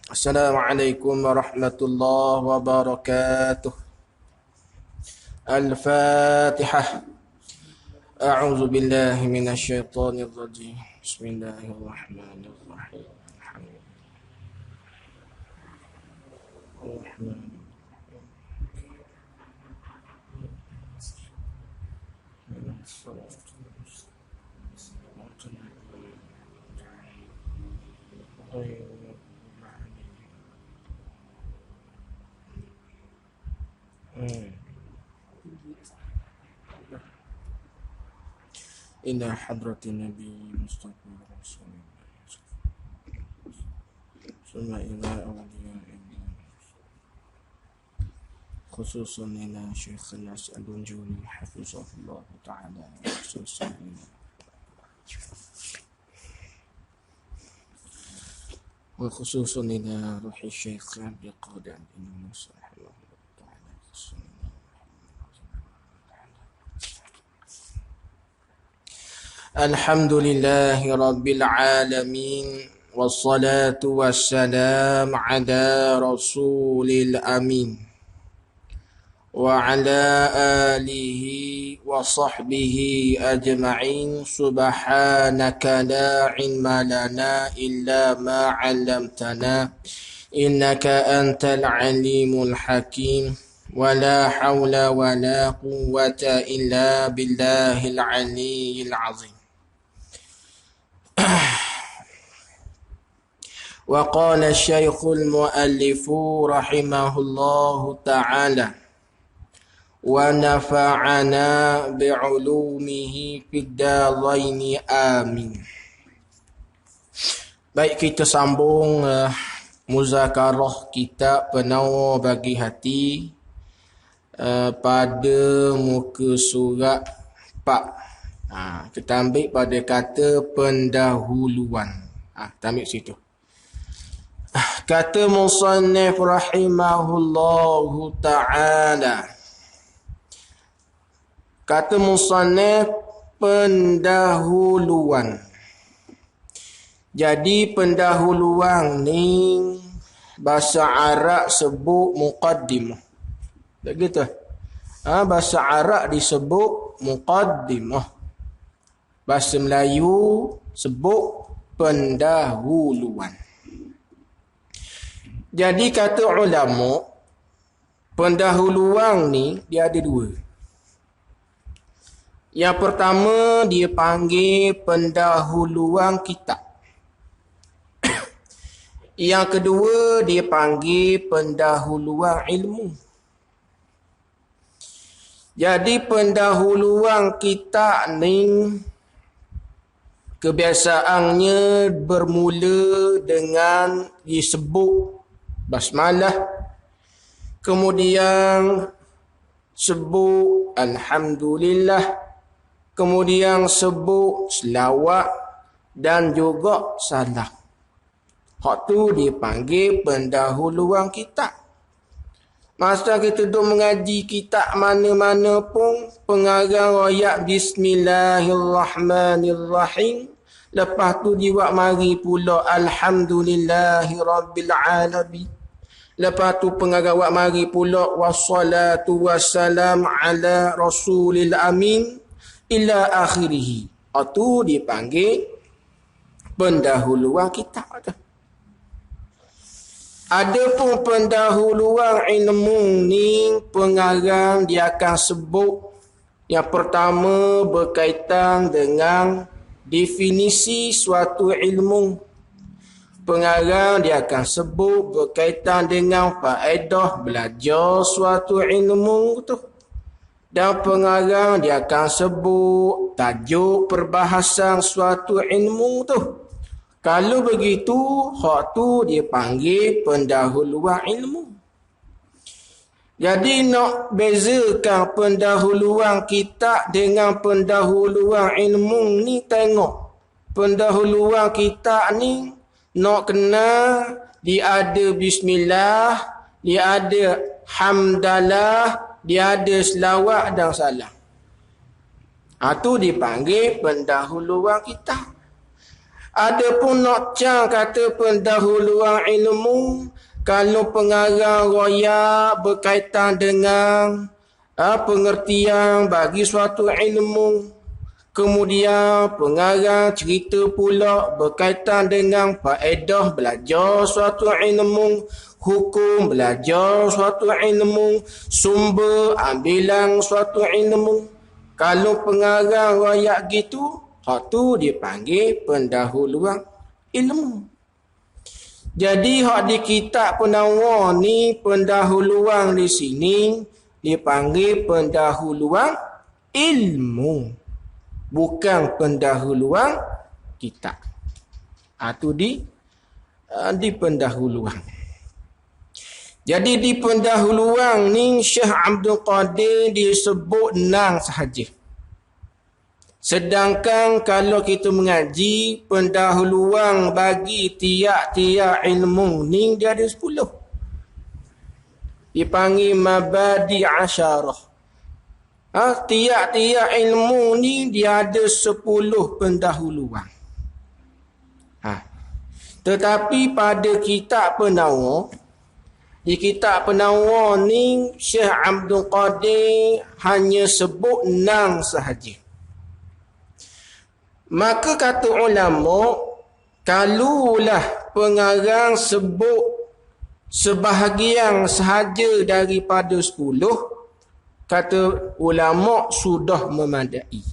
Assalamualaikum warahmatullahi wabarakatuh. Al-Fatihah. A'udzu billahi minasyaitonir rajim. Bismillahirrahmanirrahim. Ila hadratin Nabi Mustafa Rasulullah summa ila awliya khususan ila Syekh Nas'ad Al-Juni hafizahullah ta'ala khususan wa khususan ila ruhi Syekh Abdul Qadir bin Musa Alhamdulillahi Rabbil Alamin. Wassalatu wassalam ala Rasulil Amin. Wa ala alihi wa sahbihi ajma'in. Subhanaka la ilma lana illa ma 'allamtana. Innaka antal alimul hakim. Wa la hawla wa la quwwata illa billahil aliyyil azim. وقال الشيخ المؤلف رحمه الله تعالى ونفعنا بعلومه في الدارين آمين. Baik, kita sambung muzakarah kitab Penawar Bagi Hati pada muka surat 4. Kita ambil pada kata pendahuluan. Kita ambil situ. Kata musannif rahimahullahu ta'ala. Kata musannif pendahuluan. Jadi pendahuluan ni bahasa Arab sebut muqaddimah. Tak gitu? Bahasa Arab disebut muqaddimah. Bahasa Melayu sebut pendahuluan. Jadi kata ulama, pendahuluan ni dia ada dua. Yang pertama dia panggil pendahuluan kitab. Yang kedua dia panggil pendahuluan ilmu. Jadi pendahuluan kitab ni kebiasaannya bermula dengan disebut basmalah, kemudian sebut alhamdulillah, kemudian sebut selawat dan juga salam. Hak tu dipanggil pendahuluan kitab. Masa kita duduk mengaji kitab mana-mana pun, pengarang royak bismillahirrahmanirrahim. Lepas tu dia mari pula alhamdulillahi rabbil alamin. Lepas tu pengarang mari pula wassalatu wassalam ala rasulil amin ila akhirih. Itu dipanggil pendahuluan kitab tu. Adapun pendahuluan ilmu ni pengarang dia akan sebut yang pertama berkaitan dengan definisi suatu ilmu. Pengarang dia akan sebut berkaitan dengan faedah belajar suatu ilmu tu. Dan pengarang dia akan sebut tajuk perbahasan suatu ilmu tu. Kalau begitu, hak tu dia panggil pendahuluan ilmu. Jadi nak bezakan pendahuluan kitab dengan pendahuluan ilmu ni, tengok. Pendahuluan kitab ni nak kenal dia ada bismillah, dia ada hamdalah, dia ada selawat dan salam. Itu dipanggil pendahuluan kitab. Adapun nak cang kata pendahuluan ilmu, kalau pengarang royak berkaitan dengan pengertian bagi suatu ilmu, kemudian pengarang cerita pula berkaitan dengan faedah belajar suatu ilmu, hukum belajar suatu ilmu, sumber ambilan suatu ilmu. Kalau pengarang royak gitu, hak tu dipanggil pendahuluan ilmu. Jadi hak di kitab penawar ni, pendahuluan di sini dipanggil pendahuluan ilmu, bukan pendahuluan kitab. Itu di pendahuluan. Jadi di pendahuluan ni Syekh Abdul Qadir disebut nang sahaja. Sedangkan kalau kita mengaji pendahuluan bagi tiap-tiap ilmu ni dia ada 10. Dipanggil mabadi asyarah. Tiap-tiap ilmu ni dia ada 10 pendahuluan. Tetapi pada kitab penawar, di kitab penawar ni Syekh Abdul Qadir hanya sebut 6 sahaja. Maka kata ulama, kalulah pengarang sebut sebahagian sahaja daripada 10, kata ulama sudah memadai.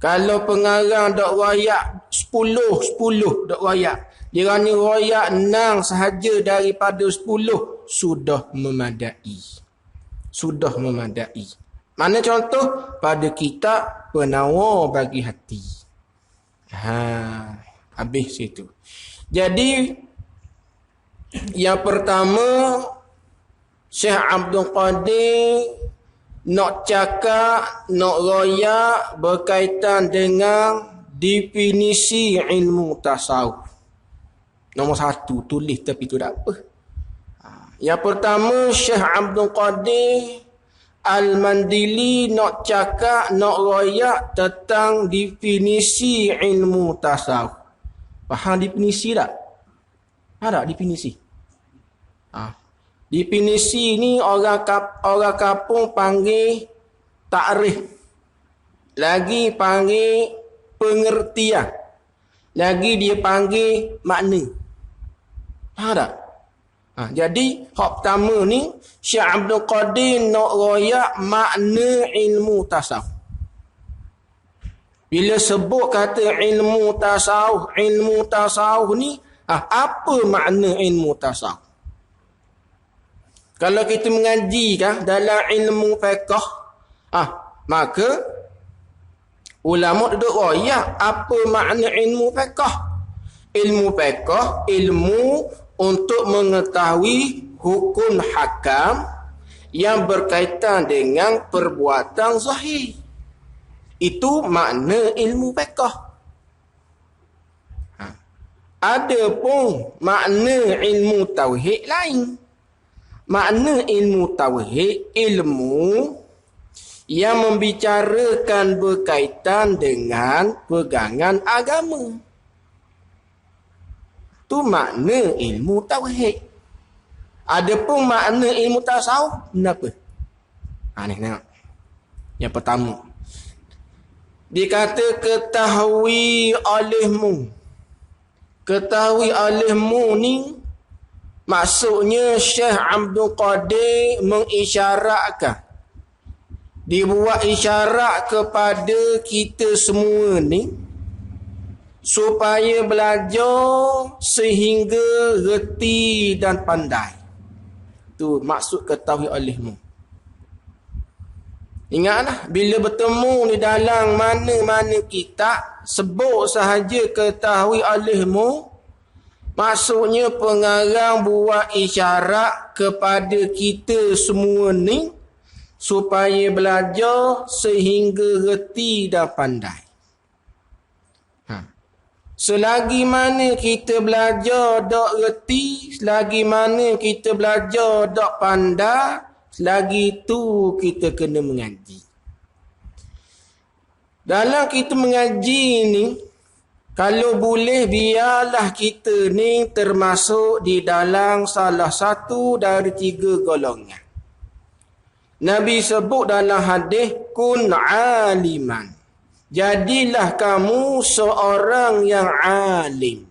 Kalau pengarang dak royak 10 dak royak, dia ni royak 6 sahaja daripada 10, sudah memadai. Sudah memadai. Mana contoh? Pada kitab penawar bagi hati. Habis situ. Jadi yang pertama, Syekh Abdul Qadir nak cakap, nak royak berkaitan dengan definisi ilmu tasawuf. Nombor 1 tulis tapi tu tak apa. Yang pertama, Syekh Abdul Qadir Al-Mandili nak cakap, nak royak tentang definisi ilmu tasawuf. Faham definisi tak? Ada definisi? Definisi ni orang kampung panggil takrif. Lagi panggil pengertian. Lagi dia panggil makna. Faham tak? Jadi hak pertama ni Syekh Abdul Qadir nak royak makna ilmu tasawuf. Bila sebut kata ilmu tasawuf ni, apa makna ilmu tasawuf? Kalau kita mengaji kan dalam ilmu fiqh, maka ulama duduk royak apa makna ilmu fiqh. Ilmu fiqh, ilmu untuk mengetahui hukum hakam yang berkaitan dengan perbuatan zahir. Itu makna ilmu fiqh. Ada pun makna ilmu tauhid lain. Makna ilmu tauhid, ilmu yang membicarakan berkaitan dengan pegangan agama. Itu makna ilmu tauhid. Adapun makna ilmu tasawuf, kenapa? Ni tengok. Yang pertama, dikata ketahui olehmu. Ketahui olehmu ni maksudnya Syekh Abdul Qadir mengisyaratkan, dibuat isyarat kepada kita semua ni supaya belajar sehingga reti dan pandai. Tu maksud ketahui olehmu. Ingatlah, bila bertemu di dalam mana-mana kitab, sebut sahaja ketahui olehmu, maksudnya pengarang buat isyarat kepada kita semua ni supaya belajar sehingga reti dan pandai. Selagi mana kita belajar dak reti, selagi mana kita belajar dak pandai, selagi itu kita kena mengaji. Dalam kita mengaji ni, Kalau boleh biarlah kita ni termasuk di dalam salah satu dari 3 golongan. Nabi sebut dalam hadis kun aliman. Jadilah kamu seorang yang alim.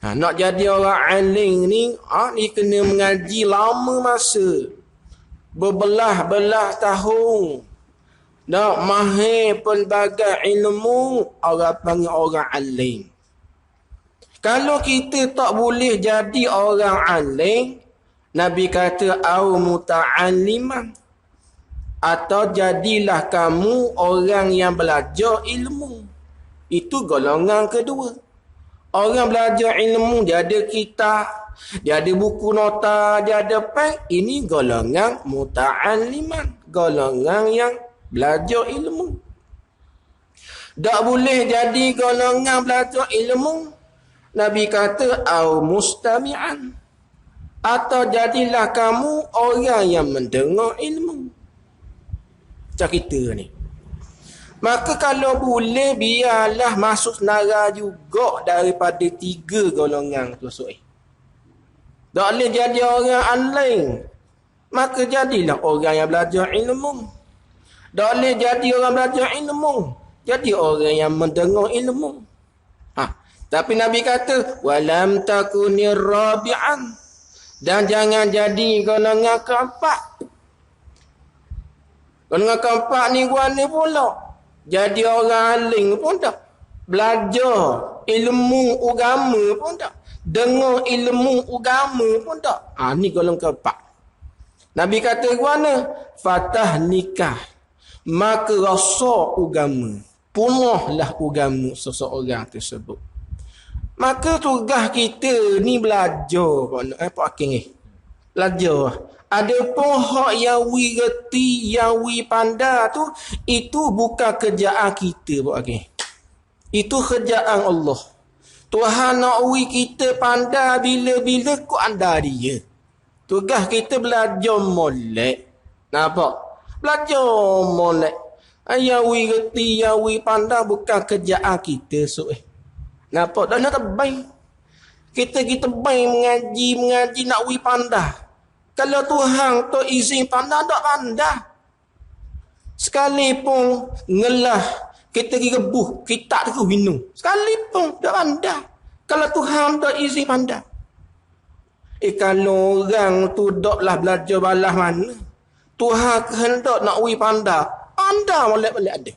Nak jadi orang alim ni, ni kena mengaji lama masa. Berbelah-belah tahun. Nak mahir pelbagai ilmu, orang panggil orang alim. Kalau kita tak boleh jadi orang alim, Nabi kata au muta'alliman, atau jadilah kamu orang yang belajar ilmu. Itu golongan kedua. Orang belajar ilmu, dia ada kitab, dia ada buku nota, dia ada pen. Ini golongan muta'alliman, golongan yang belajar ilmu. Tak boleh jadi golongan belajar ilmu. Nabi kata au mustami'an, atau jadilah kamu orang yang mendengar ilmu. Macam kita ni. Maka kalau boleh biarlah masuk senara juga daripada 3 golongan tu soal. Tak boleh jadi orang alim, maka jadilah orang yang belajar ilmu. Tak boleh jadi orang belajar ilmu, jadi orang yang mendengar ilmu. Tapi Nabi kata walam takunir rabi'an, dan jangan jadi golongan keempat. Golongan keempat ni gua ni pula jadi orang alim pun tak, belajar ilmu agama pun tak, dengar ilmu agama pun tak. Ni golongan keempat. Nabi kata gua ni fatah nikah, maka rasa agama, punahlah agama seseorang tersebut. Maka tugas kita ni belajar Pak Hakim ni. Belajar. Ada pun hak yang we reti, yang we pandai tu, itu bukan kerjaan kita Pak Hakim. Itu kerjaan Allah. Tuhan nak we kita pandai bila-bila kau anda dia. Tugas kita belajar molek. Nampak? Belajar molek. Yang we reti, yang we pandai bukan kerjaan kita Nampak? Dan nak terbaik. Kita baik mengaji nak we pandai. Kalau Tuhan tu izin pandai, tak pandai. Sekalipun ngelah, kita rebuh, kita tu minum. Sekalipun tak pandai. Kalau Tuhan tak izin pandai. Kalau orang tu taklah belajar balas mana, Tuhan kehendak nak we pandai. Pandai boleh ada.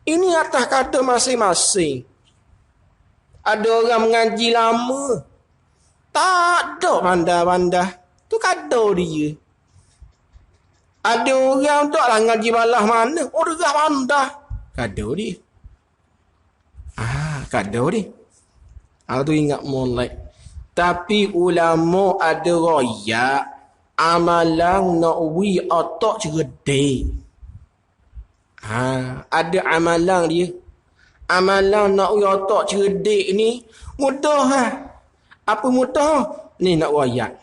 Ini atas kata masing-masing. Ada orang mengaji lama, tak ada pandai-pandai. Tu kado dia. Ada orang tak lah ngaji balas mana, orang dah pandai. Kado dia. Kado dia. Tu ingat molek. Tapi ulama ada royak, amalan nak we otak cerdik. Ada amalan dia. Amalan nak we otak cerdik ni mudah. Apa mudah? Ni nak royak.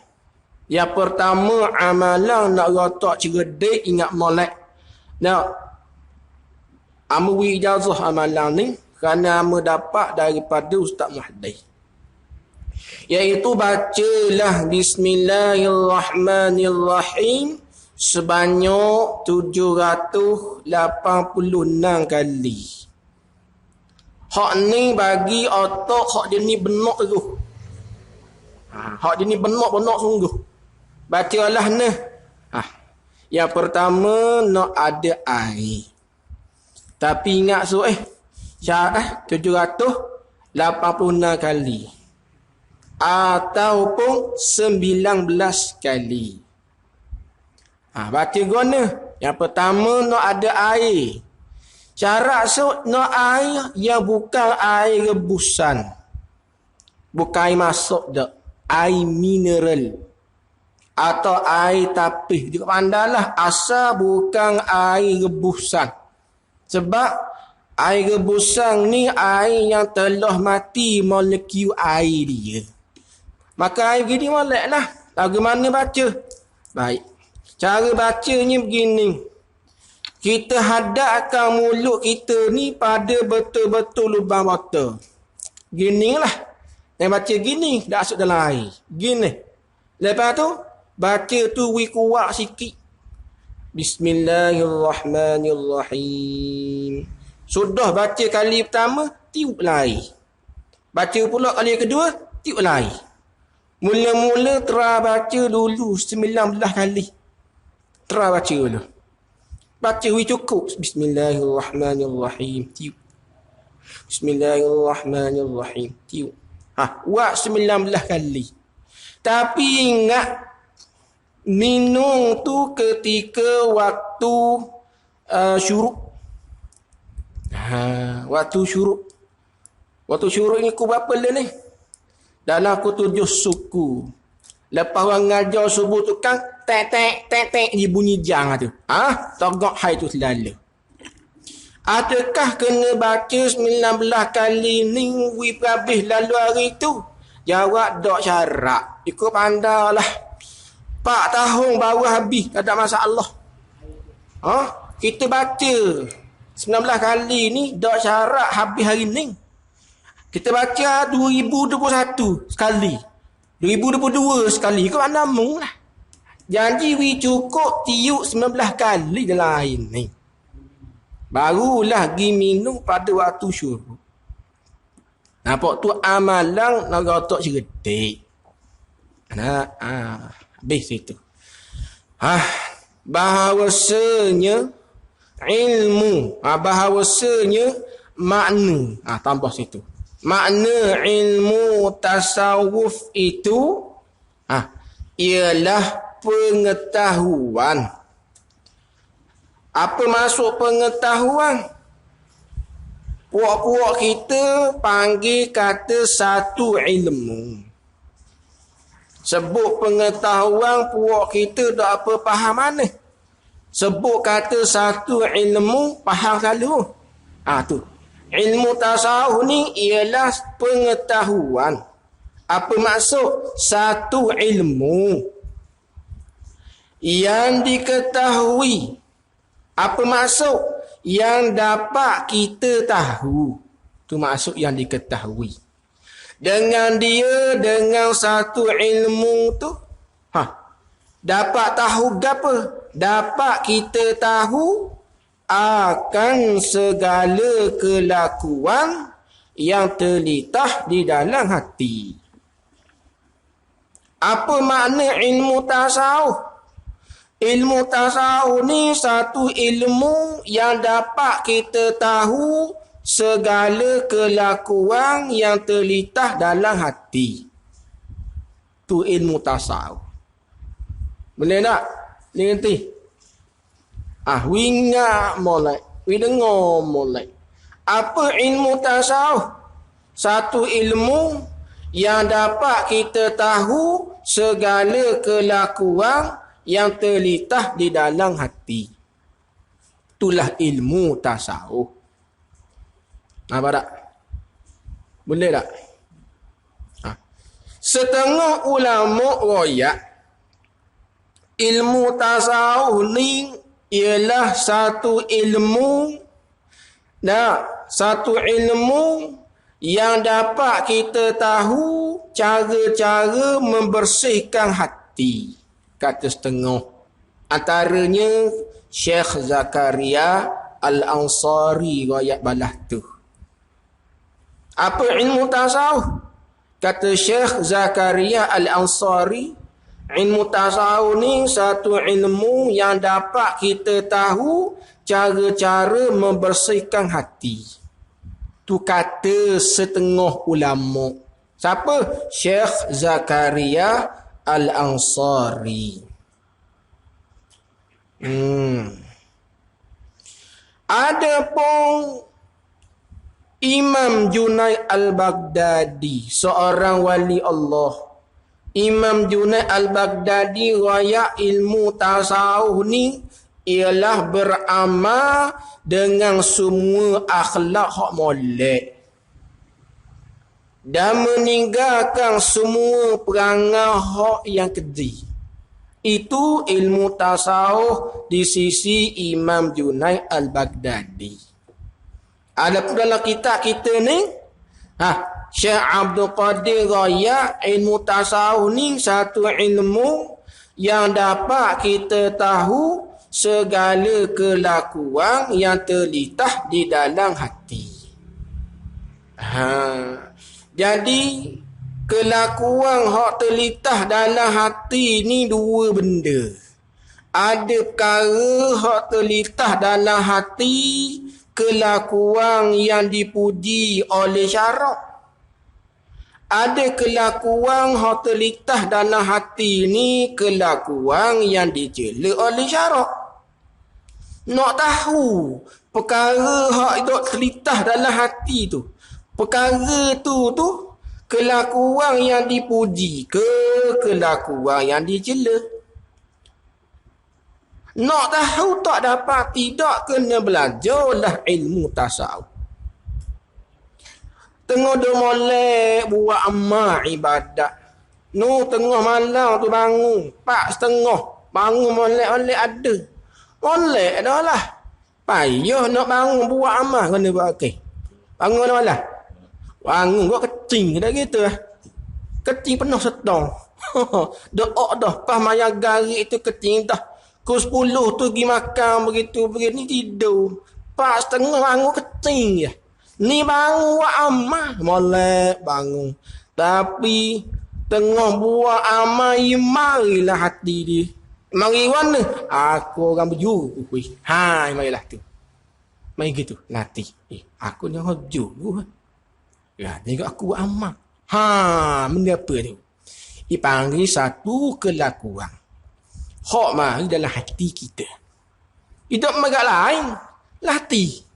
Yang pertama, amalan nak rotak cerdik, ingat molek. Nak amwi ijazah amalan ni kerana amba dapat daripada Ustaz Muhaddis. Iaitu bacalah Bismillahirrahmanirrahim sebanyak 786 kali. Hak ni bagi otak, hak dia ni benak tu. Hak dia ni benak sungguh. Bacalah ni. Yang pertama nak ada air. Tapi ingat syarat 786 kali. Ataupun 19 kali. Baca guna. Yang pertama nak ada air. Syarat nak air yang bukan air rebusan. Bukan air masuk dak. Air mineral. Atau air tapis. Juga pandailah. Asal bukan air rebusan. Sebab air rebusan ni air yang telah mati molekul air dia. Maka air begini molek lah. Lagu mana baca? Baik. Cara bacanya begini. Kita hadapkan mulut kita ni pada betul-betul lubang mata. Gini lah. Yang baca gini, dah masuk dalam air. Gini. Lepas tu, baca tu kuat sikit. Bismillahirrahmanirrahim. Sudah baca kali pertama, tiup air. Baca pula kali kedua, tiup air. Mula-mula tera baca dulu 19 kali. Tera baca dulu. Baca cukup. Bismillahirrahmanirrahim. Tiup. Bismillahirrahmanirrahim. Tiup. Buat 19 kali. Tapi ingat, minum tu ketika waktu syuruk. Waktu syuruk. Waktu syuruk ni ku berapa le ni? Dalam aku 7 suku. Lepas orang ngajar subuh tu kan, tek dia bunyi jang tu. Togok hai tu selalu. Adakah kena baca 19 kali ni habis lalu hari tu? Jawab tak syarat. Ikut pandailah. 4 tahun baru habis, tak ada masalah. Kita baca 19 kali ni tak syarat habis hari ni. Kita baca 2021 sekali. 2022 sekali. Ikut anda mung lah. Janji cukup tiup 19 kali dalam air ni. Barulah pergi minum pada waktu syuruk. Nampak tu amalan nak rotok cerdik. Habis itu. Bahawasanya ilmu. Bahawasanya makna. Tambah situ. Makna ilmu tasawuf itu ialah pengetahuan. Apa maksud pengetahuan? Puak-puak kita panggil kata satu ilmu. Sebut pengetahuan, puak kita tak apa faham mana. Sebut kata satu ilmu, faham selalu. Tu. Ilmu tasawuf ni ialah pengetahuan. Apa maksud? Satu ilmu yang diketahui. Apa maksud? Yang dapat kita tahu. Tu maksud yang diketahui. Dengan satu ilmu tu, dapat tahu apa? Dapat kita tahu akan segala kelakuan yang terlintas di dalam hati. Apa makna ilmu tasawuf? Ilmu tasawuf ni satu ilmu yang dapat kita tahu segala kelakuan yang terlintas dalam hati. Tu ilmu tasawuf. Boleh tak? Ni nanti. Wingat molek. Dengar molek. Apa ilmu tasawuf? Satu ilmu yang dapat kita tahu segala kelakuan yang terlintas di dalam hati. Itulah ilmu tasawuf. Apa tak? Boleh tak? Setengah ulama royak ilmu tasawuf ni ialah satu ilmu yang dapat kita tahu cara-cara membersihkan hati. Kata setengah. Antaranya Syekh Zakaria Al-Ansari royak balah tu. Apa ilmu tasawuf? Kata Syekh Zakaria Al-Ansari, ilmu tasawuf ni satu ilmu yang dapat kita tahu cara-cara membersihkan hati. Tu kata setengah ulama. Siapa? Syekh Zakaria Al-Ansari. Adapun Imam Junaid Al-Baghdadi, seorang wali Allah. Imam Junaid Al-Baghdadi royak ilmu tasawuf ni ialah beramal dengan semua akhlak hak molek dan meninggalkan semua perangai hak yang keji. Itu ilmu tasawuf di sisi Imam Junaid Al-Baghdadi. Ada pun dalam kitab kita ni, Syekh Abdul Qadir Raya, ilmu tasawuf ni satu ilmu yang dapat kita tahu segala kelakuan yang terletak di dalam hati. Jadi kelakuan hak terletak dalam hati ni dua benda. Ada perkara hak terletak dalam hati, kelakuan yang dipuji oleh syarak. Ada kelakuan yang terletak dalam hati ni, kelakuan yang dicela oleh syarak. Nak tahu perkara yang terletak dalam hati tu, perkara tu kelakuan yang dipuji ke kelakuan yang dicela. Nak tahu tak dapat tidak, kena belajarlah ilmu tasawuf. Tengah dia molek buat amal ibadat. Tengah malam tu bangun 4:30. Bangun molek ada. Molek dah lah. Payah nak bangun buat amal. Kena buat okey. Bangun dah lah. Bangun buat kecing dah gitu lah. Kecing penuh setong. Doa dah. Pas maya garik tu kecing dah. Pukul 10 tu pergi makan begitu. Begini tidur. 4:30 bangun kecing je. Ni bangun buat amal, molek bangun. Tapi tengah buat amal, marilah hati dia. Mari mana? Aku orang berjuru. Marilah tu. Mari gitu, latih. Aku ni orang juru. Ya, tengok aku buat amal. Benda apa tu? Dipanggil satu kelakuan. Hak mari dalam hati kita. Hidup megak lain, latih.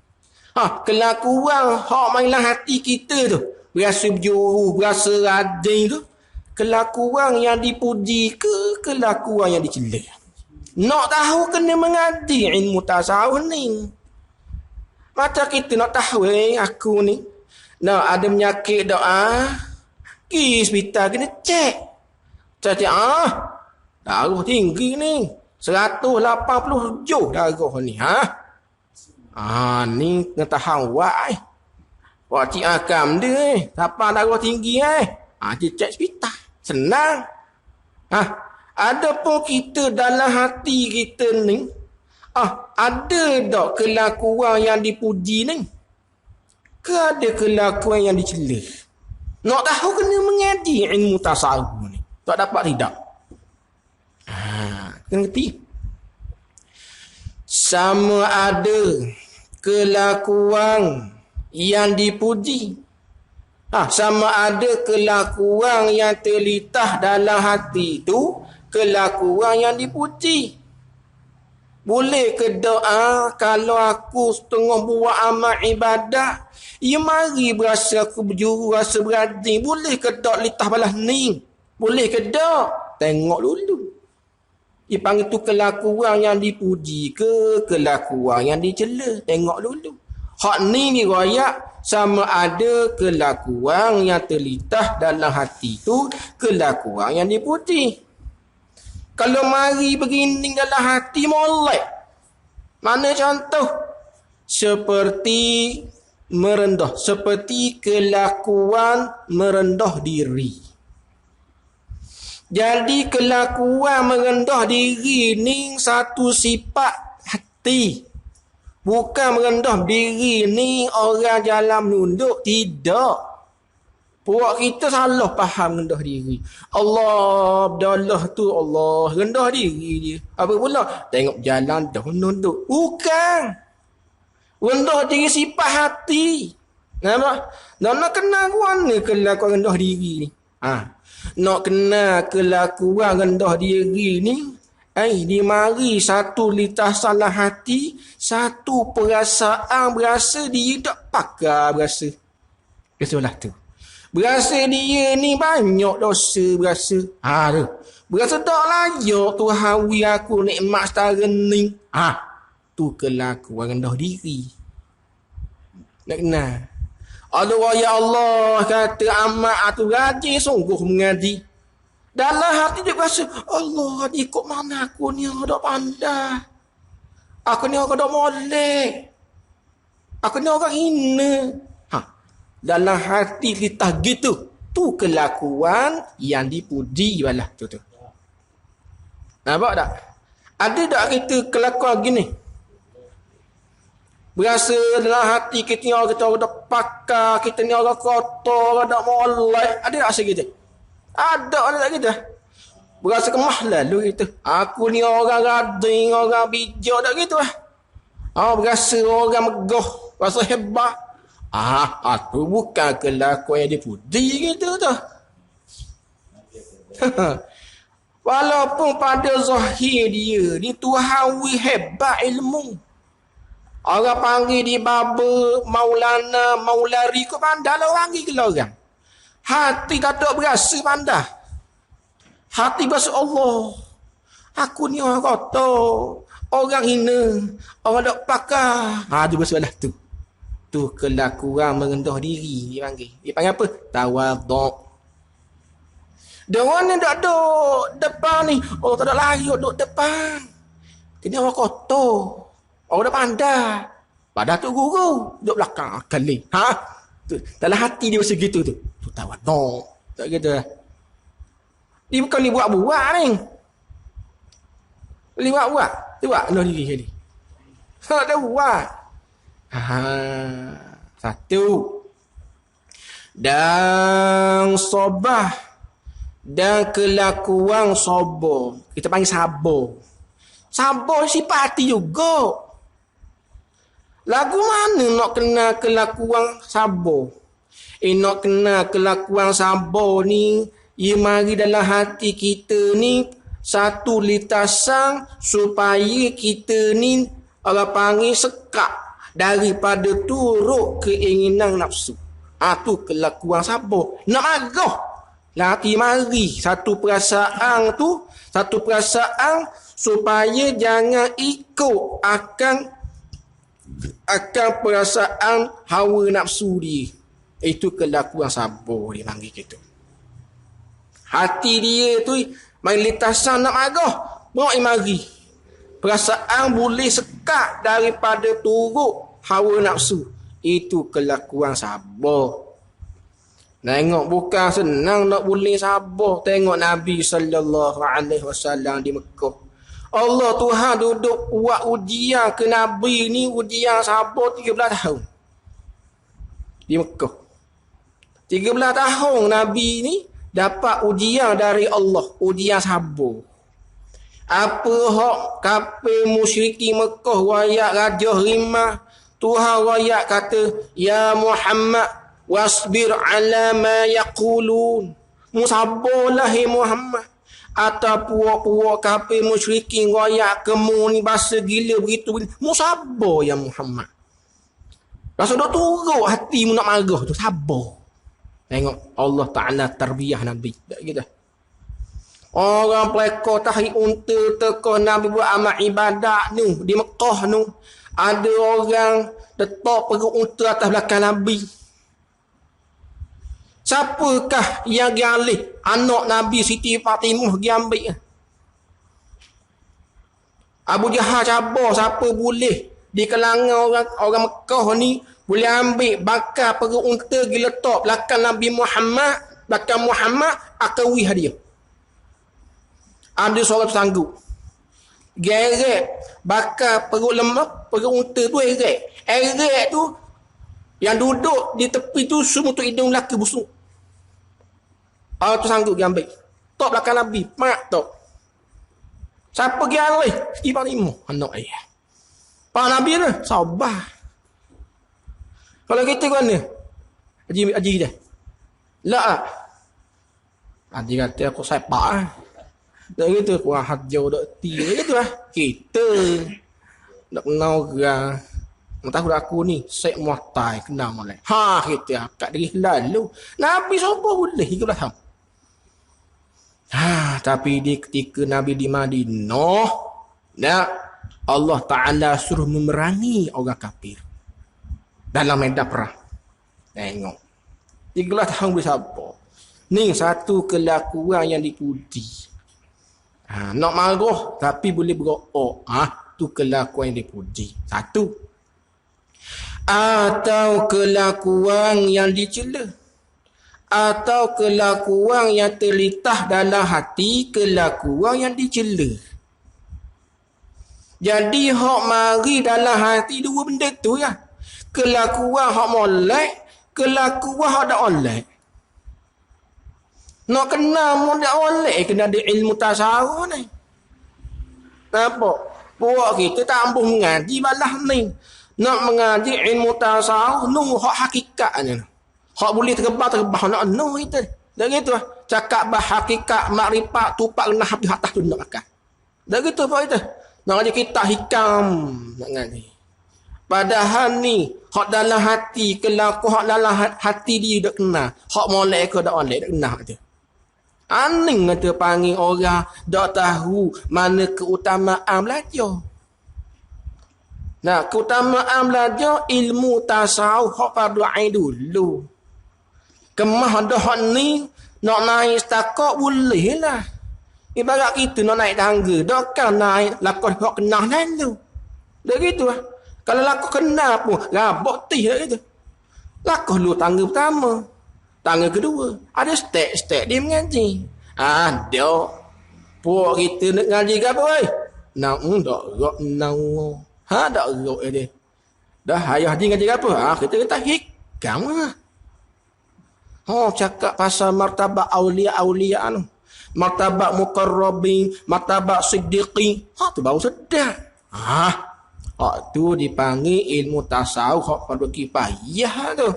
Kelakuan hak mainlah hati kita tu, berasa berjuru, berasa rajin tu, kelakuan yang dipuji ke kelakuan yang dicela. Nak tahu kena mengaji ilmu tasawuf ni. Macam kita nak tahu aku ni nak ada penyakit doa, pergi hospital kena cek. Cek darah tinggi ni 180 darah ni. Ni kena tahan wak Wak cik akam dia siapa darah tinggi dia cek hospital. Senang. Ada pun kita dalam hati kita ni ada tak kelakuan yang dipuji ni? Ke ada kelakuan yang dicela? Nak tahu kena mengaji ilmu tasawuf ni. Tak dapat tidak. Kena ngerti. Sama ada kelakuan yang dipuji, sama ada kelakuan yang terletak dalam hati itu kelakuan yang dipuji. Boleh ke doa kalau aku setengah buat amal ibadat, mari berasa aku berjuru, rasa berajin. Boleh ke tak litah balas ni? Boleh ke tak? Tengok dulu. Dipanggil tu kelakuan yang dipuji ke kelakuan yang dicela. Tengok dulu. Hak ni royak sama ada kelakuan yang terletak dalam hati tu kelakuan yang dipuji. Kalau mari begini dalam hati molek. Mana contoh? Seperti merendah. Seperti kelakuan merendah diri. Jadi kelakuan merendah diri ni satu sifat hati. Bukan merendah diri ni orang jalan menunduk. Tidak. Puak kita salah faham rendah diri. Allah tu Allah rendah diri dia. Apa pula? Tengok jalan dah menunduk. Bukan. Rendah diri sifat hati. Nampak? Nak kenal mana kelakuan rendah diri ni? Nak kenal kelakuan rendah diri ni, di mari satu lintasan hati, satu perasaan berasa dia tak pakai berasa. Kesulah tu. Berasa dia ni banyak dosa berasa. Tu. Berasa tak layak Tuhan wi aku nikmat setara ni. Tu kelakuan rendah diri. Nak kenal. Ya Allah kata amat tu rajin sungguh mengaji. Dalam hati dia rasa, Allah, ikut mana aku ni orang dok pandai. Aku ni orang dok molek. Aku ni orang hina. Dalam hati kita gitu. Tu kelakuan yang dipuji balah tu. Nampak tak? Ada tak kita kelakuan gini? Berasa dalam hati kita ni orang dah pakar, kita ni orang kotor, orang dah molek. Ada tak rasa gitu? Ada tak gitu? Berasa kemah lalu gitu. Aku ni orang rading, orang bijak tak gitu lah. Berasa orang megah, rasa hebat. Tu bukan kelakuan yang dipuji gitu tu. Walaupun pada zahir dia ni Tuhan hebat ilmu. Orang panggil di baba, maulana, maulari, kau pandai lah orang ni ke orang. Hati tak ada berasa pandai. Hati berasa Allah. Aku ni orang kotor, orang hina, orang tak pakar. Tu berasa lah tu. Tu kelakuan merendah diri dia panggil. Dia panggil apa? Tawaduk. Dia orang ni tak duduk depan ni. Oh, tak ada layak duduk depan. Ini orang kotor. Orang dah pandai. Padahal tu guru. Duduk belakang. Kali. Tu. Dalam hati dia macam gitu tu. Tu tawaduk. Tak gitu lah. Dia bukan ni buat-buat ni. Boleh buat-buat. Dia buat. Noh diri sekali. Tak ada buat. Satu. Dan sobah. Dan kelakuan sabar. Kita panggil sabar. Sabar sifat hati juga. Lagu mana nak kenal kelakuan sabar? Nak kenal kelakuan sabar ni, ia mari dalam hati kita ni satu litasan supaya kita ni orang panggil sekat daripada turut keinginan nafsu. Tu kelakuan sabar. Nak marah. Hati mari satu perasaan tu, satu perasaan supaya jangan ikut akan perasaan hawa nafsu dia. Itu kelakuan sabar dia panggil gitu. Hati dia tu mari litasan nak marah, bawa mari. Perasaan boleh sekat daripada turut hawa nafsu. Itu kelakuan sabar. Tengok bukan senang nak boleh sabar. Tengok Nabi SAW di Mekah. Allah Tuhan duduk buat ujian ke Nabi ni, ujian sabar 13 tahun. Di Mekah. 13 tahun Nabi ni dapat ujian dari Allah. Ujian sabar. Apa hak kafir musyriki Mekah wayak Raja Rimah. Tuhan wayak kata, Ya Muhammad, wasbir ala ma yaqulun. Musabarlah hai Muhammad. Atau puak-puak kafir musyrikin royak kemu ni bahasa gila begitu. Musabar ya Muhammad. Rasa dah turut hati mu nak marah tu. Sabar. Tengok Allah Ta'ala tarbiyah Nabi. Tak gitu. Orang pelekor tarik unta teko Nabi buat amal ibadat ni. Di Mekah ni. Ada orang letak perut unta atas belakang Nabi. Siapakah yang dialih anak Nabi Siti Fatimah diambil? Abu Jahal cabar siapa boleh di kalangan orang Mekah ni boleh ambil bakar perut unta pergi letak belakang Nabi Muhammad, belakang Muhammad akan wih dia. Ada seorang sanggup. Geret bakar perut lemak, perut unta tu eret. Eret tu yang duduk di tepi tu semua tu hidung lelaki busuk. Tu sanggup dia ambil. Tok belakang Nabi. Mak tok. Siapa pergi alih? Ibu lima. Anak ayah. Pak Nabi tu. Sabar. Kalau kita ke mana? Haji dia. Tak. Haji kata aku sepak lah. Tak gitu. Wah hajau dok ti. Tak gitu lah. Kita. Nak kenal orang. Tahu aku ni Syekh Muhtai kenal molek. Kita akak diri lalu. Nabi siapa boleh 13 tahun. Tapi di ketika Nabi di Madinah, Allah Ta'ala suruh memerangi orang kafir dalam medan perang. Tengok 13 tahun boleh sabar. Ni satu kelakuan yang dipuji. Nak marah tapi boleh berok. Tu kelakuan yang dipuji. Satu. Atau kelakuan yang dicela. Atau kelakuan yang terlintas dalam hati, kelakuan yang dicela. Jadi hak mari dalam hati dua benda tu ya. Kelakuan hak molek, kelakuan hak tak molek. Nak kena mu tak molek, kena ada ilmu tasawuf ni. Nampak? Buat kita tak ampuh mengaji balah ni. Nak mengaji ilmu tasawuf, nu hak hakikatnya. Hak boleh terbang nak nu kita. Dah gitu lah. Cakap bah hakikat, makrifat, tupak kena habis atas tu nak makan. Dah gitu apa itu? Nak ngaji kitab hikam. Nak ngaji. Padahal ni, hak dalam hati, kelaku hak dalam hati dia dah kena. Hak molek ke tak molek, dah kena kata. Aning kata panggil orang, tak tahu mana keutamaan belajar. Nah, keutamaan belajar ilmu tasawuf hak fardu ain dulu. Kemah dah hak ni, nak naik setakat boleh lah. Ibarat kita nak naik tangga, dah kan naik lakon hak kenal lalu. Dah gitu lah. Kalau laku kena pun, rabak tih dah gitu. Laku dulu tangga pertama. Tangga kedua. Ada step-step dia mengaji. Ada. Puak kita nak ngaji ke apa? Tak rok, tak rok dia. Dah ayah dia ngaji ke apa? Kita kata hikam lah. Cakap pasal martabat awliya-awliya tu. Martabat muqarrabin, martabat siddiqin. Tu baru sedap. Tu dipanggil ilmu tasawuf hak fardu kifayah tu.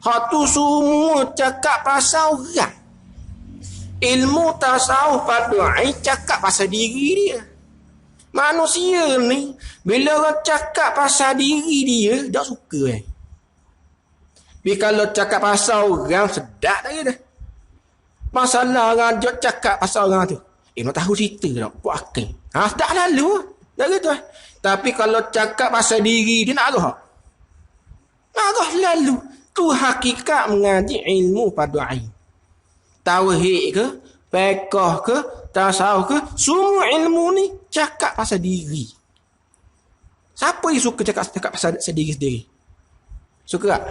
Hak tu semua cakap pasal orang. Ilmu tasawuf fardu ain cakap pasal diri dia. Manusia ni bila orang cakap pasal diri dia tak suka Tapi kalau cakap pasal orang sedap dah dah. Masalah orang cakap pasal orang tu. Nak tahu cerita tak? Buat akal. Sedap lalu. Dah gitu Tapi kalau cakap pasal diri dia nak arah. Lalu. Tu hakikat mengaji ilmu fardu ain. Tauhid ke, fiqh ke, tasawuf ke, semua ilmu ni cakap pasal diri. Siapa yang suka cakap pasal diri sendiri? Suka tak?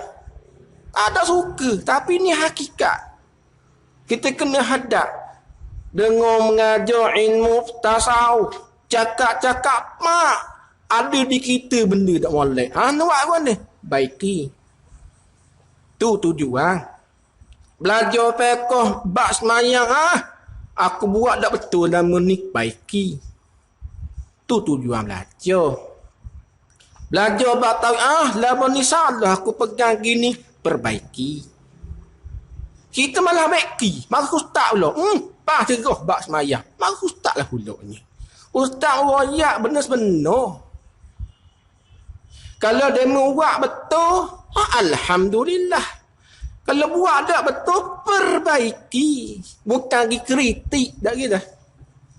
Tak suka. Tapi ni hakikat. Kita kena hadap dengan mengajar ilmu tasawuf. Cakap-cakap mak ada di kita benda tak molek. Nak buat apa ni? Baiki. Tu tujuan. Belajar fiqh bab semayang aku buat tak betul nama ni, baiki. Tu tujuan belajar. Belajar bab tauhid lama ni salah aku pegang gini, perbaiki. Kita malah baiki. Maka ustaz pula. Pas terus bab semayang. Maka ustaz lah pula ni. Ustaz royak benar-benar. Kalau demo buat betul, alhamdulillah. Kalau buat tak betul, perbaiki. Bukan pergi kritik. Tak gitu.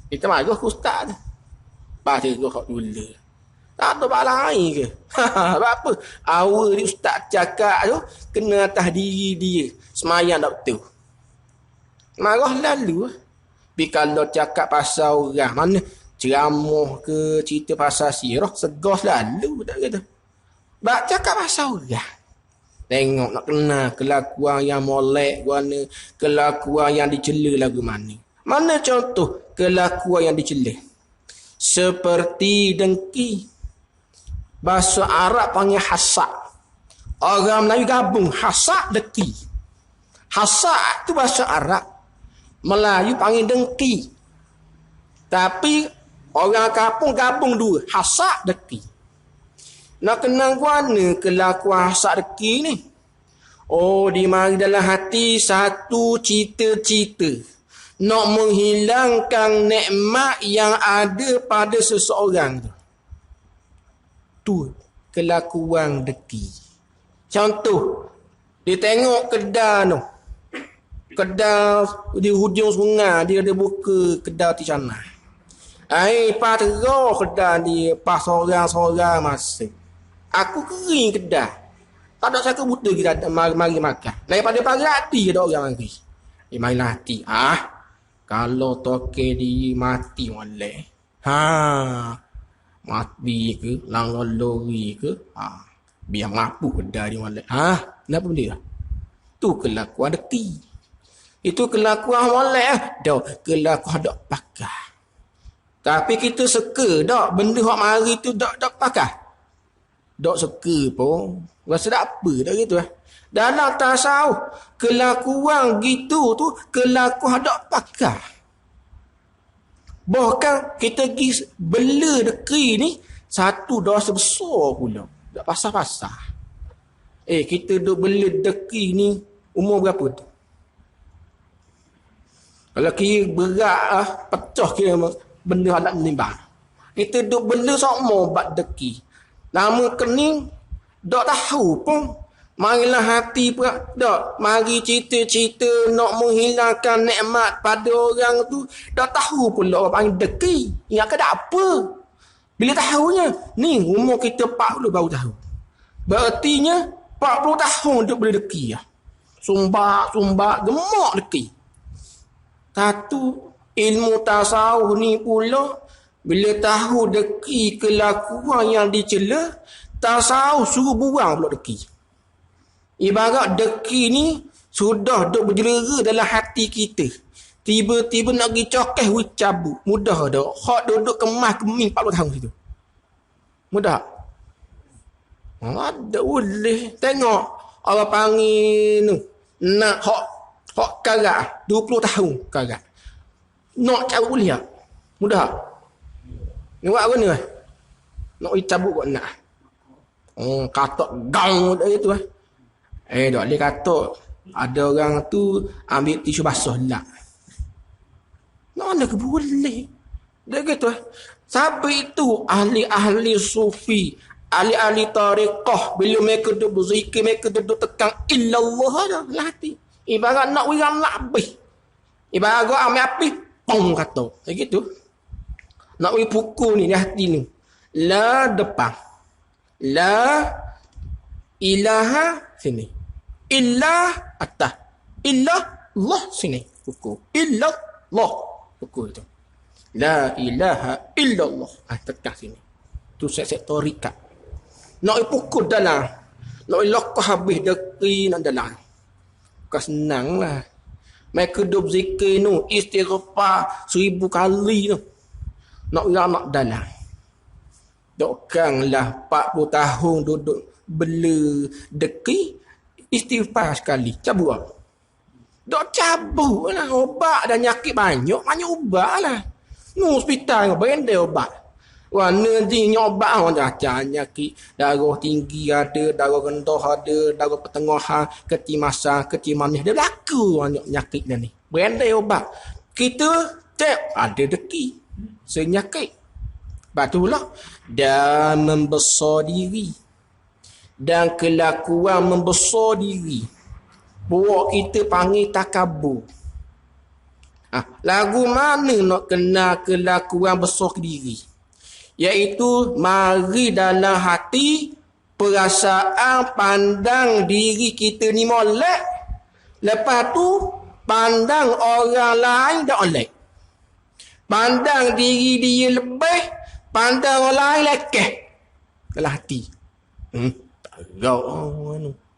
Kita marah ke ustaz tu. Pasal tu kau dulu. Tak tahu bak lain ke? Apa? Awal ni ustaz cakap tu, kena atas diri dia. Semayang tak betul. Marah lalu. Tapi kalau cakap pasal orang, mana ceramah ke, cerita pasal sirah, segas lalu. Tak gitu. Bak cakap pasal orang. Tengok nak kena kelakuan yang molek mana, kelakuan yang dicela lagu mana. Mana contoh kelakuan yang dicela? Seperti dengki. Bahasa Arab panggil hasak. Orang Melayu gabung hasak dengki. Hasak tu bahasa Arab. Melayu panggil dengki. Tapi orang kampung gabung dua, hasak dengki. Nak kenal mana kelakuan hasak dengki ni? Di mari dalam hati satu cita-cita. Nak menghilangkan nikmat yang ada pada seseorang tu. Tu kelakuan dengki. Contoh, dia tengok kedai tu. Kedai di hujung sungai, dia ada buka kedai di sana. Pas terus kedai dia, pas sorang-sorang masuk. Aku kering kedai. Tak ada saya buta kita mari makan. Daripada pagi hati ada orang mari. Marilah hati. Kalau toke di mati molek. Mati ke, langgar lori ke, biar mampu kedai dia molek. Kenapa benda? Tu kelakuan deki. Itu kelakuan molek kelakuan dak pakai. Tapi kita suka dak benda hak mari tu dak pakai. Dak suka pun. Rasa tak apa dak gitu Dalam tasawuf kelakuan gitu tu kelakuan dak pakai. Bahkan kita pergi bela deki ni satu dosa besar pula. Tak pasal-pasal. Kita duk bela deki ni umur berapa tu? Kalau kira berat pecah kira benda alat menimbang. Kita duk bela sama bat deki. Lama kening tak tahu pun. Marilah hati pula tak. Mari cerita-cerita nak menghilangkan nikmat pada orang tu. Tak tahu pula orang panggil deki. Ingat ke tak apa. Bila tahunya, ni umur kita 40 baru tahu. Berartinya 40 tahun duk boleh deki lah. Sumbat, gemak deki. Satu ilmu tasawuf ni pula, bila tahu deki kelakuan yang dicela, tasawuf suruh buang pula deki. Ibarat deki ni sudah duk berjelera dalam hati kita. Tiba-tiba nak pergi cokeh, cabut. Mudah dah. Hak duduk kemas keming 40 tahun situ. Mudah. Ada boleh. Tengok orang panggil tu. Nak hak karat 20 tahun karat. Nak cabut boleh tak? Mudah. Ni buat apa ni? Nak pergi cabut kot nak. Katak gang dah itu tak boleh kata ada orang tu ambil tisu basah lah. Mana ke boleh? Dia kata siapa itu ahli-ahli sufi, ahli-ahli tariqah, bila mereka duduk berzikir, mereka duduk tekan illallah dah hati. Ibarat nak wirang labih. Ibarat gua ambil api, pong kata. Macam gitu. Nak wiri pukul ni di hati ni. La depan. La ilaha sini. Illa atas. Illa Allah sini. Pukul. Illa Allah. Pukul itu. La ilaha illallah. Tekan sini. Tu set-set tarikat. Nak pukul dalam. Nak lokah habis deki nak dalam. Bukan senang lah. Mereka duduk zikir tu. Istighfar 1000 kali tu. Nak nak dalam. Dokkanlah 40 tahun duduk bela deki. Istighfar sekali. Cabut lah. Dok cabut lah. Obat dan nyakit banyak. Banyak ubat lah. Ni hospital berendai obat. Warna ni obat orang dah nyakit. Darah tinggi ada. Darah rendah ada. Darah pertengahan. Ketimasan. Ketimanis. Dia berlaku banyak nyakit dah ni. Berendai obat. Kita tak ada deki. Senyakit. Batulah. Dan membesar diri. Dan kelakuan membesar diri. Buat kita panggil takabur. Lagu mana nak kenal kelakuan besar diri? Iaitu mari dalam hati perasaan pandang diri kita ni molek. Lepas tu pandang orang lain dak molek. Pandang diri dia lebih, pandang orang lain lekeh. Dalam hati.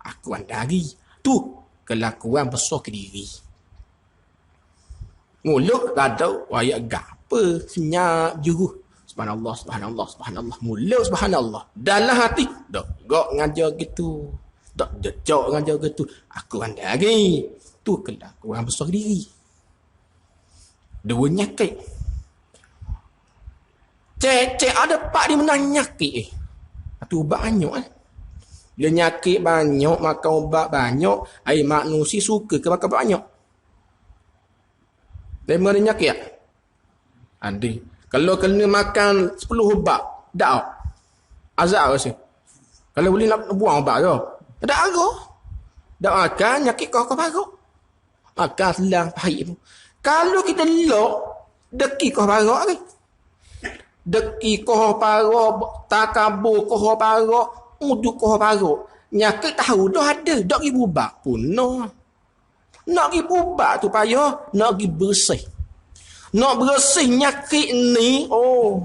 Aku andari. Tu kelakuan besar ke diri. Mulut tak ada ayat apa senyap juruh. Subhanallah, subhanallah, subhanallah. Mulut subhanallah. Dalam hati dak gok ngajar gitu. Tak jejak ngajar gitu. Aku andari. Tu kelakuan besar ke diri. Dua nyakit. Cek ada pak di mana nyakit tu banyak Bila nyakit banyak, makan ubat banyak, manusia suka ke makan banyak? Dari mana nyakit tak? Ada. Kalau kena makan 10 ubat, tak azab rasa. Kalau boleh nak buang ubat tu. Tak ada. Tak makan, nyakit kau parut. Makan selang pahit pun. Kalau kita lok, deki kau parut ke? Deki kau parut, takabur kau parut, uduk kau parut. Nyakit tahu dah ada. Dak pergi bubak pun. No. Nak pergi bubak tu payah. Nak pergi bersih. Nak bersih nyakit ni. Oh.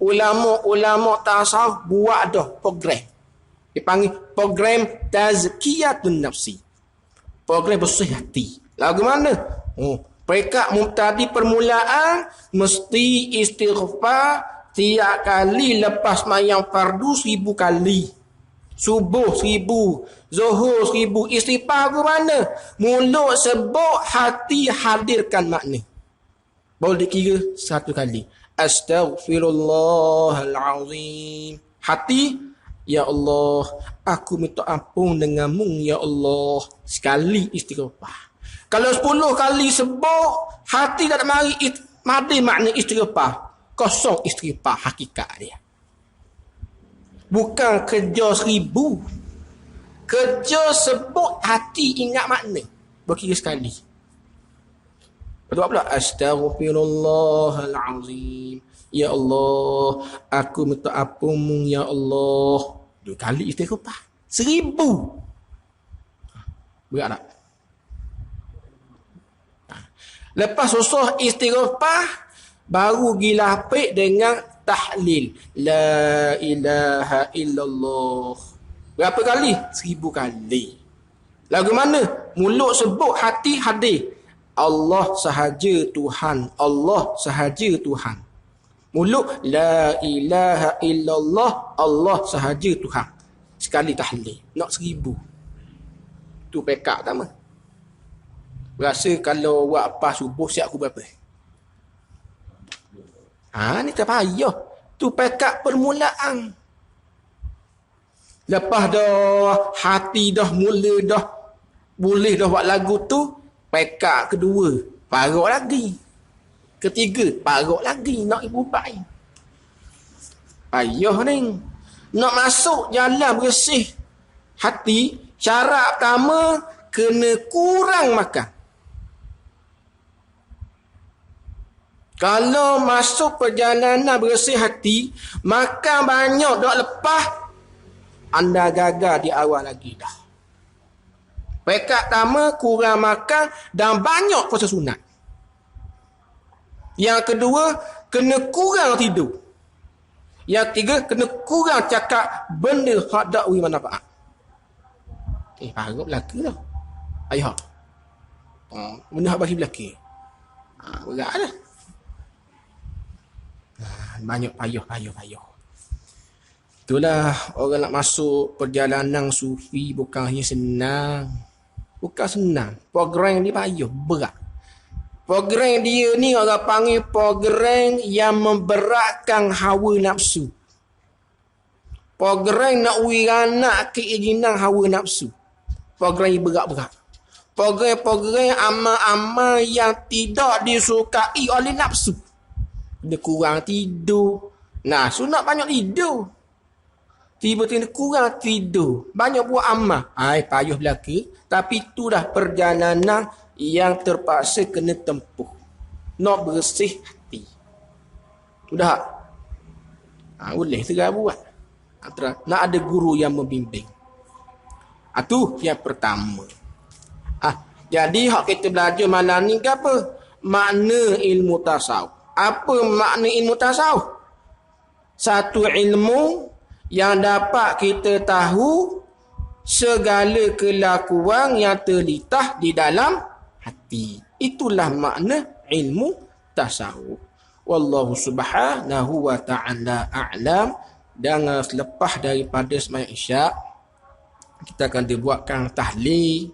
Ulama-ulama tasawuf buat dah program. Dipanggil program tazkiyatun nafsi. Program bersih hati. Lagu mana? Oh. Peringkat tadi permulaan mesti istighfar tiap kali lepas mayang fardu 1000 kali. Subuh 1000, zuhur 1000, istighfar ke mana? Mulut sebut, hati hadirkan makna. Boleh dikira 1 kali. Astaghfirullahalazim. Hati, ya Allah, aku minta ampun denganmu ya Allah. Sekali istighfar. Kalau 10 kali sebut, hati tak mari mati makna istighfar. Kosong istighfar hakikat dia. Bukan kerja 1000. Kerja sebut, hati ingat makna. Berkira sekali. Berdoa pula. Astaghfirullahalazim. Ya Allah, aku minta ampun ya Allah. 2 kali istighfar. 1000. Berat tak? Lepas susah istighfar, baru gilapik dengan tahlil. La ilaha illallah. Berapa kali? 1000 kali. Lagu mana? Mulut sebut, hati hadir. Allah sahaja Tuhan. Allah sahaja Tuhan. Mulut, la ilaha illallah. Allah sahaja Tuhan. Sekali tahlil. Nak 1000. Tu pekak pertama. Berasa kalau buat apa subuh siap aku berapa? Ni tak payah. Tu pekak permulaan. Lepas dah hati dah mula dah boleh dah buat lagu tu, pekak kedua, parok lagi. Ketiga, parok lagi nak ibu baik. Payah ni. Nak masuk jalan bersih hati, syarat pertama kena kurang makan. Kalau masuk perjalanan bersih hati, makan banyak dak lepas, anda gagal di awal lagi dah. Pekat pertama, kurang makan dan banyak puasa sunat. Yang kedua, kena kurang tidur. Yang ketiga, kena kurang cakap benda hak dak wi manfaat. Parut belaka dah. Ayah. Benda hak bagi belaka. Berat dah. Banyak payah. Itulah orang nak masuk perjalanan sufi bukan hanya senang. Bukan senang. Program ni payah, berat. Program dia ni orang panggil program yang memberatkan hawa nafsu. Program nak wiranak keinginan hawa nafsu. Program yang berat-berat. Program-program amal-amal yang tidak disukai oleh nafsu. Dia kurang tidur. Nah, sunat banyak tidur. Tiba-tiba kurang tidur. Banyak buat amal. Payah belaka. Tapi itu dah perjalanan yang terpaksa kena tempuh. Nak bersih hati. Sudah? Boleh segera buat. Nak ada guru yang membimbing. Itu yang pertama. Jadi hak kita belajar malam ni ke apa? Makna ilmu tasawuf. Apa makna ilmu tasawuf? Satu ilmu yang dapat kita tahu segala kelakuan yang terlitah di dalam hati. Itulah makna ilmu tasawuf. Wallahu subhanahu wa ta'ala a'lam. Dan selepas daripada sembahyang isyak, kita akan dibuatkan tahlil.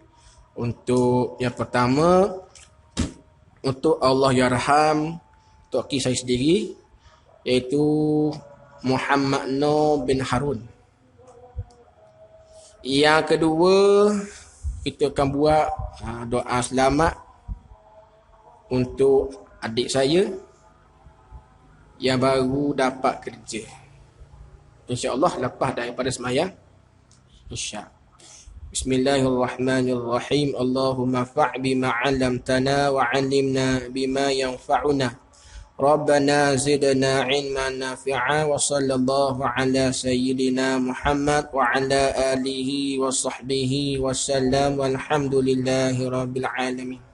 Untuk yang pertama, untuk Allah yarham, untuk saya sendiri, iaitu Muhammad Nur bin Harun. Yang kedua, kita akan buat doa selamat untuk adik saya yang baru dapat kerja. InsyaAllah lepas daripada sembahyang isyak. Bismillahirrahmanirrahim. Allahumma fa' bima 'allamtana wa 'allimna bima yanfa'una Rabbana zidna ilman nafi'a wa sallallahu ala sayyidina Muhammad wa ala alihi wa sahbihi wa sallam walhamdulillahi rabbil alamin.